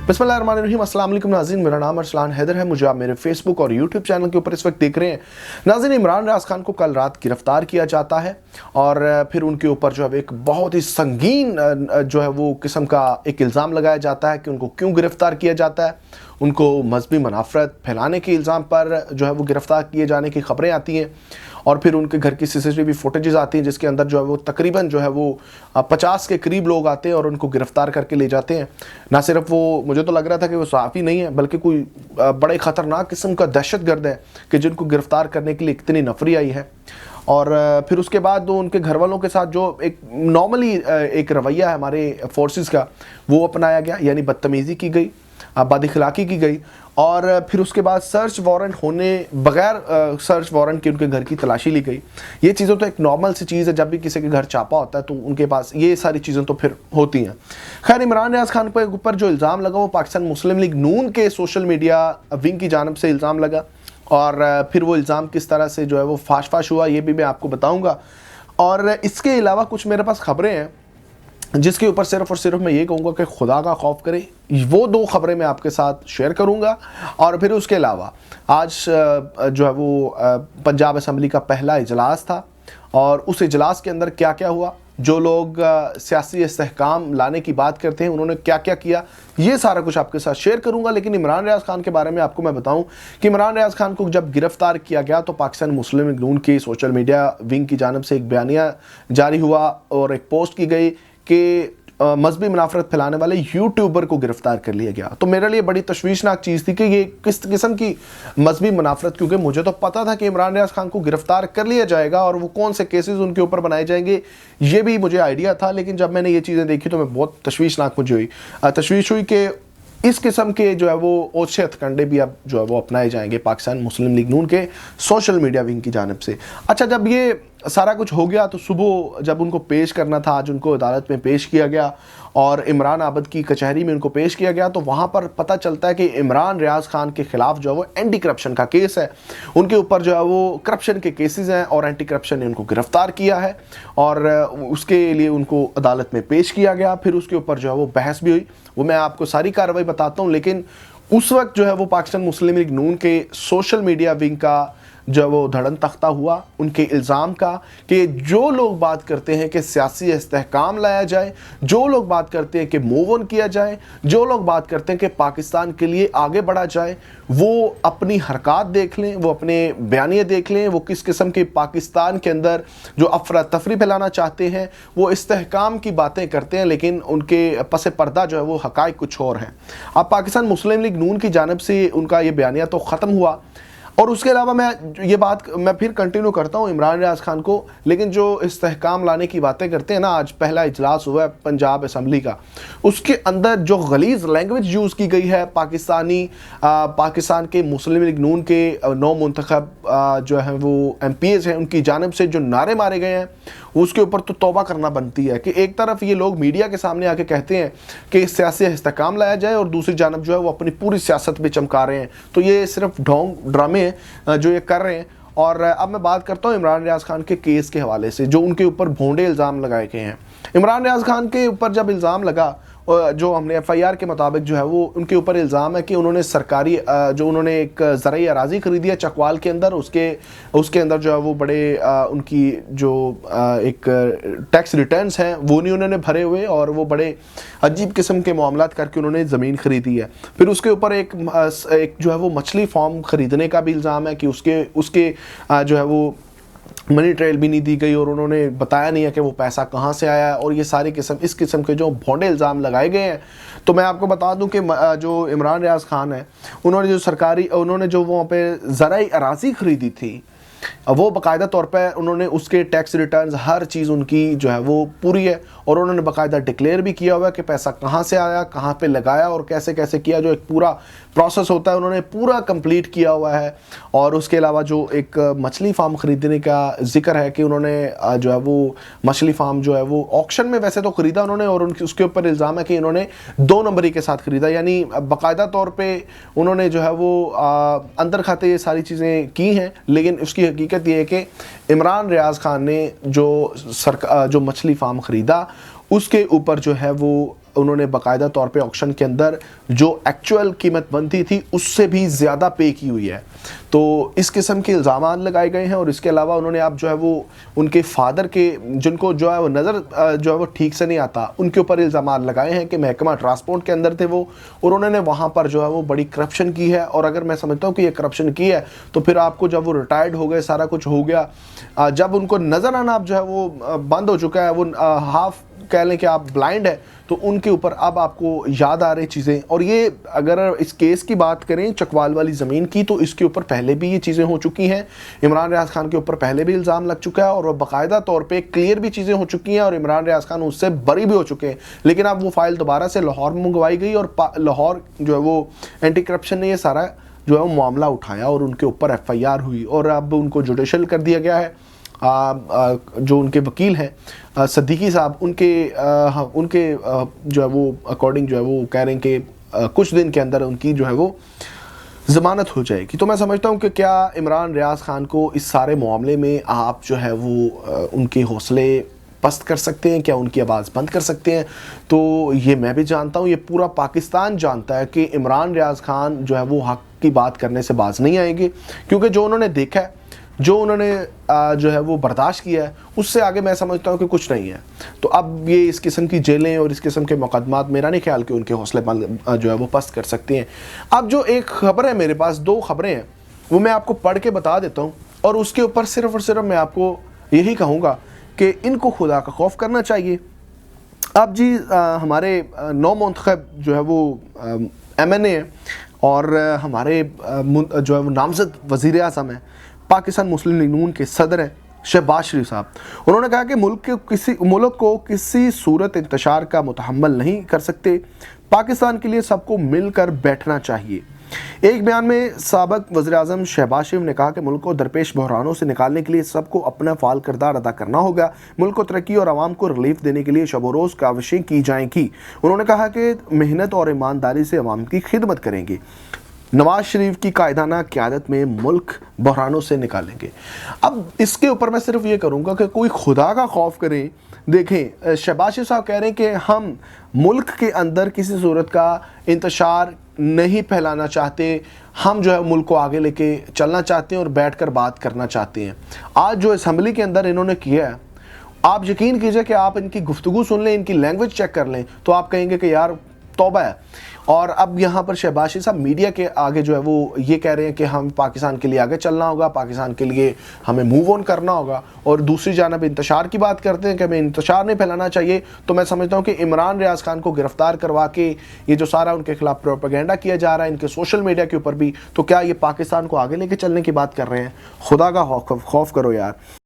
बिस्मिल्लाहिर्रहमानिर्रहीम, अस्सलाम वालेकुम नाज़रीन। मेरा नाम अरसलान हैदर है। मुझे आप मेरे फेसबुक और यूट्यूब चैनल के ऊपर इस वक्त देख रहे हैं। नाज़रीन, इमरान रियाज खान को कल रात गिरफ्तार किया जाता है और फिर उनके ऊपर जो है एक बहुत ही संगीन जो है वो किस्म का एक इल्ज़ाम लगाया जाता है कि उनको क्यों गिरफ्तार किया जाता है। उनको मजहबी मुनाफरत फैलाने के इल्ज़ाम पर जो है वो गिरफ्तार किए जाने की खबरें आती हैं और फिर उनके घर की सीसीटीवी फुटेजेस आती हैं जिसके अंदर जो है वो तकरीबन जो है वो 50 के करीब लोग आते हैं और उनको गिरफ्तार करके ले जाते हैं। ना सिर्फ वो, मुझे तो लग रहा था कि वो सहाफ़ी नहीं है बल्कि कोई बड़े ख़तरनाक किस्म का दहशतगर्द है कि जिनको गिरफ्तार करने के लिए इतनी नफरी आई है। और फिर उसके बाद तो उनके घर वालों के साथ जो एक नॉर्मली एक रवैया है हमारे फोर्सेस का वो अपनाया गया, यानी बदतमीज़ी की गई, बदअखलाक़ी की गई और फिर उसके बाद सर्च वारंट होने बगैर सर्च वारंट के उनके घर की तलाशी ली गई। ये चीज़ें तो एक नॉर्मल सी चीज़ है, जब भी किसी के घर छापा होता है तो उनके पास ये सारी चीज़ें तो फिर होती हैं। खैर, इमरान रियाज खान के ऊपर जो इल्ज़ाम लगा वो पाकिस्तान मुस्लिम लीग नून के सोशल मीडिया विंग की जानिब से इल्ज़ाम लगा और फिर वो इल्ज़ाम किस तरह से जो है वो फाश हुआ ये भी मैं आपको बताऊँगा। और इसके अलावा कुछ मेरे पास ख़बरें हैं जिसके ऊपर सिर्फ और सिर्फ मैं ये कहूँगा कि खुदा का खौफ करें। वो दो खबरें मैं आपके साथ शेयर करूँगा और फिर उसके अलावा आज जो है वो पंजाब असम्बली का पहला इजलास था और उस इजलास के अंदर क्या क्या हुआ, जो लोग सियासी इस्तेहकाम लाने की बात करते हैं उन्होंने क्या क्या किया, ये सारा कुछ आपके साथ शेयर करूंगा। लेकिन इमरान रियाज खान के बारे में आपको मैं बताऊं कि इमरान रियाज खान को जब गिरफ्तार किया गया तो पाकिस्तान मुस्लिम लीग नून की सोशल मीडिया विंग की जानिब से एक बयानिया जारी हुआ और एक पोस्ट की गई कि मजहबी मुनाफरत फैलाने वाले यूट्यूबर को गिरफ्तार कर लिया गया। तो मेरे लिए बड़ी तशवीशनाक चीज़ थी कि ये किस किस्म की मजहबी मुनाफरत, क्योंकि मुझे तो पता था कि इमरान रियाज खान को गिरफ्तार कर लिया जाएगा और वो कौन से केसेस उनके ऊपर बनाए जाएंगे ये भी मुझे आइडिया था। लेकिन जब मैंने ये चीज़ें देखी तो मैं बहुत तशवीशनाक मुझे हुई, तशवीश हुई कि इस किस्म के जो है वो ओछे हथकंडे भी अब जो है वो अपनाए जाएंगे पाकिस्तान मुस्लिम लीग नून के सोशल मीडिया विंग की जानिब से। अच्छा, जब ये सारा कुछ हो गया तो सुबह जब उनको पेश करना था, आज उनको अदालत में पेश किया गया और इमरान आबद की कचहरी में उनको पेश किया गया तो वहाँ पर पता चलता है कि इमरान रियाज खान के ख़िलाफ़ जो है वो एंटी करप्शन का केस है। उनके ऊपर जो है वो करप्शन के केसेस हैं और एंटी करप्शन ने उनको गिरफ़्तार किया है और उसके लिए उनको अदालत में पेश किया गया। फिर उसके ऊपर जो है वो बहस भी हुई, वो मैं आपको सारी कार्रवाई बताता हूँ। लेकिन उस वक्त जो है वो पाकिस्तान मुस्लिम लीग नून के सोशल मीडिया विंग का जो वो धड़न तख्ता हुआ उनके इल्ज़ाम का कि जो लोग बात करते हैं कि सियासी इस्तेहकाम लाया जाए, जो लोग बात करते हैं कि मूव ऑन किया जाए, जो लोग बात करते हैं कि पाकिस्तान के लिए आगे बढ़ा जाए, वो अपनी हरकत देख लें, वो अपने बयानिए देख लें, वो किस किस्म के पाकिस्तान के अंदर जो अफरा तफरी फैलाना चाहते हैं वो इस्तेहकाम की बातें करते हैं लेकिन उनके पस पर्दा जो है वो हक़ाइक़ कुछ और हैं। अब पाकिस्तान मुस्लिम लीग नून की जानिब से उनका ये बयानिया तो ख़त्म हुआ और उसके अलावा मैं ये बात मैं फिर कंटिन्यू करता हूँ इमरान रियाज खान को। लेकिन जो इस्तेहकाम लाने की बातें करते हैं ना, आज पहला इजलास हुआ है पंजाब असम्बली का, उसके अंदर जो गलीज़ लैंग्वेज यूज़ की गई है पाकिस्तान के मुस्लिम लीग नून के नौ मुंतखब जो है वो MPs हैं उनकी जानिब से जो नारे मारे गए हैं उसके ऊपर तो तौबा करना बनती है कि एक तरफ ये लोग मीडिया के सामने आके कहते हैं कि सियासी इस्तेहकाम लाया जाए और दूसरी जानब जो है वो अपनी पूरी सियासत पे चमका रहे हैं। तो ये सिर्फ ढोंग ड्रामे हैं जो ये कर रहे हैं। और अब मैं बात करता हूँ इमरान रियाज खान के केस के हवाले से जो उनके ऊपर भोंडे इल्ज़ाम लगाए गए हैं। इमरान रियाज खान के ऊपर जब इल्ज़ाम लगा, जो हमने FIR के मुताबिक जो है वो उनके ऊपर इल्ज़ाम है कि उन्होंने सरकारी जो उन्होंने एक ज़राई अराज़ी ख़रीदी है चकवाल के अंदर, उसके अंदर जो है वो बड़े उनकी जो एक टैक्स रिटर्न्स हैं वो नहीं उन्होंने भरे हुए और वो बड़े अजीब किस्म के मामलात करके उन्होंने ज़मीन ख़रीदी है। फिर उसके ऊपर एक जो है वो मछली फार्म ख़रीदने का भी इल्ज़ाम है कि उसके जो है वो मनी ट्रेल भी नहीं दी गई और उन्होंने बताया नहीं है कि वो पैसा कहाँ से आया है और ये सारी इस किस्म के जो भोंडे इल्ज़ाम लगाए गए हैं। तो मैं आपको बता दूं कि जो इमरान रियाज खान है उन्होंने जो वहाँ पे ज़राई अराज़ी ख़रीदी थी वो बाकायदा तौर पर उन्होंने उसके टैक्स रिटर्न्स हर चीज़ उनकी जो है वो पूरी है और उन्होंने बाकायदा डिक्लेयर भी किया हुआ है कि पैसा कहाँ से आया, कहाँ पे लगाया और कैसे कैसे किया, जो एक पूरा प्रोसेस होता है उन्होंने पूरा कंप्लीट किया हुआ है। और उसके अलावा जो एक मछली फार्म ख़रीदने का जिक्र है कि उन्होंने जो है वो मछली फार्म जो है वो ऑक्शन में वैसे तो ख़रीदा उन्होंने और उसके ऊपर इल्ज़ाम है कि इन्होंने 2 नंबरी के साथ ख़रीदा, यानी बाकायदा तौर पर उन्होंने जो है वो अंदर खाते ये सारी चीज़ें की हैं। लेकिन उसकी हकीकत ये है कि इमरान रियाज खान ने जो मछली फार्म ख़रीदा उसके ऊपर जो है वो उन्होंने बाकायदा तौर पे ऑक्शन के अंदर जो एक्चुअल कीमत बनती थी उससे भी ज़्यादा पे की हुई है। तो इस किस्म के इल्ज़ाम लगाए गए हैं। और इसके अलावा उन्होंने आप जो है वो उनके फादर के, जिनको जो है वो नज़र जो है वो ठीक से नहीं आता, उनके ऊपर इल्ज़ाम लगाए हैं कि महकमा ट्रांसपोर्ट के अंदर थे वो, और उन्होंने वहाँ पर जो है वो बड़ी करप्शन की है। और अगर मैं समझता हूँ कि ये करप्शन की है तो फिर आपको जब वो रिटायर्ड हो गए, सारा कुछ हो गया, जब उनको नज़र आना आप जो है वो बंद हो चुका है, वो हाफ कह लें कि आप ब्लाइंड है, तो उनके ऊपर अब आपको याद आ रही चीज़ें। और ये अगर इस केस की बात करें चकवाल वाली ज़मीन की, तो इसके ऊपर पहले भी ये चीज़ें हो चुकी हैं। इमरान रियाज खान के ऊपर पहले भी इल्ज़ाम लग चुका है और वह बाकायदा तौर पे क्लियर भी चीज़ें हो चुकी हैं और इमरान रियाज खान उससे बरी भी हो चुके हैं। लेकिन अब वो फाइल दोबारा से लाहौर में मंगवाई गई और लाहौर जो है वो एंटी करप्शन ने ये सारा जो है वो मामला उठाया और उनके ऊपर FIR हुई और अब उनको जुडिशल कर दिया गया है। जो उनके वकील हैं सिद्दीकी साहब, उनके जो है वो अकॉर्डिंग जो है वो कह रहे हैं कि कुछ दिन के अंदर उनकी जो है वो ज़मानत हो जाएगी। तो मैं समझता हूँ कि क्या इमरान रियाज खान को इस सारे मामले में आप जो है वो उनके हौसले पस्त कर सकते हैं, क्या उनकी आवाज़ बंद कर सकते हैं? तो ये मैं भी जानता हूँ, ये पूरा पाकिस्तान जानता है कि इमरान रियाज खान जो है वो हक़ की बात करने से बाज नहीं आएंगे, क्योंकि जो उन्होंने देखा है, जो उन्होंने जो है वो बर्दाश्त किया है, उससे आगे मैं समझता हूँ कि कुछ नहीं है। तो अब ये इस किस्म की जेलें और इस किस्म के मुकदमात, मेरा नहीं ख्याल कि उनके हौसले जो है वो पस्त कर सकते हैं। अब जो एक ख़बर है मेरे पास, 2 ख़बरें हैं, वो मैं आपको पढ़ के बता देता हूँ और उसके ऊपर सिर्फ़ और सिर्फ मैं आपको यही कहूँगा कि इनको खुदा का खौफ करना चाहिए। अब जी हमारे 9 मुंतखब जो है वो MNA है और हमारे जो है वो नामज़द वज़ीर आज़म है, पाकिस्तान मुस्लिम लीग नून के सदर हैं शहबाज शरीफ साहब। उन्होंने कहा कि मुल्क को किसी सूरत इंतशार का मुतहम्मल नहीं कर सकते, पाकिस्तान के लिए सबको मिलकर बैठना चाहिए। एक बयान में साबिक वज़ीर-ए-आज़म शहबाज शरीफ ने कहा कि मुल्क को दरपेश बहरानों से निकालने के लिए सबको अपना फ़ाल किरदार अदा करना होगा। मुल्क को तरक्की और आवाम को रिलीफ देने के लिए शब रोज़ काविशें की जाएंगी। उन्होंने कहा कि मेहनत और ईमानदारी से आवाम की खिदमत करेंगे, नवाज शरीफ की कायदाना क़यादत में मुल्क बहरानों से निकालेंगे। अब इसके ऊपर मैं सिर्फ ये करूँगा कि कोई खुदा का खौफ करे। देखें, शहबाज शरीफ साहब कह रहे हैं कि हम मुल्क के अंदर किसी सूरत का इंतशार नहीं फैलाना चाहते, हम जो है मुल्क को आगे लेके चलना चाहते हैं और बैठकर बात करना चाहते हैं। आज जो असम्बली के अंदर इन्होंने किया है, आप यकीन कीजिए कि आप इनकी गुफ्तगू सुन लें, इनकी लैंग्वेज चेक कर लें, तो आप कहेंगे कि यार तौबा है। और अब यहाँ पर शहबाज शरीफ साहब मीडिया के आगे जो है वो ये कह रहे हैं कि हम पाकिस्तान के लिए आगे चलना होगा, पाकिस्तान के लिए हमें मूव ऑन करना होगा, और दूसरी जानब इंतशार की बात करते हैं कि हमें इंतशार नहीं फैलाना चाहिए। तो मैं समझता हूँ कि इमरान रियाज खान को गिरफ्तार करवा के ये जो सारा उनके खिलाफ प्रोपेगेंडा किया जा रहा है इनके सोशल मीडिया के ऊपर भी, तो क्या ये पाकिस्तान को आगे लेके चलने की बात कर रहे हैं? खुदा का खौफ करो यार।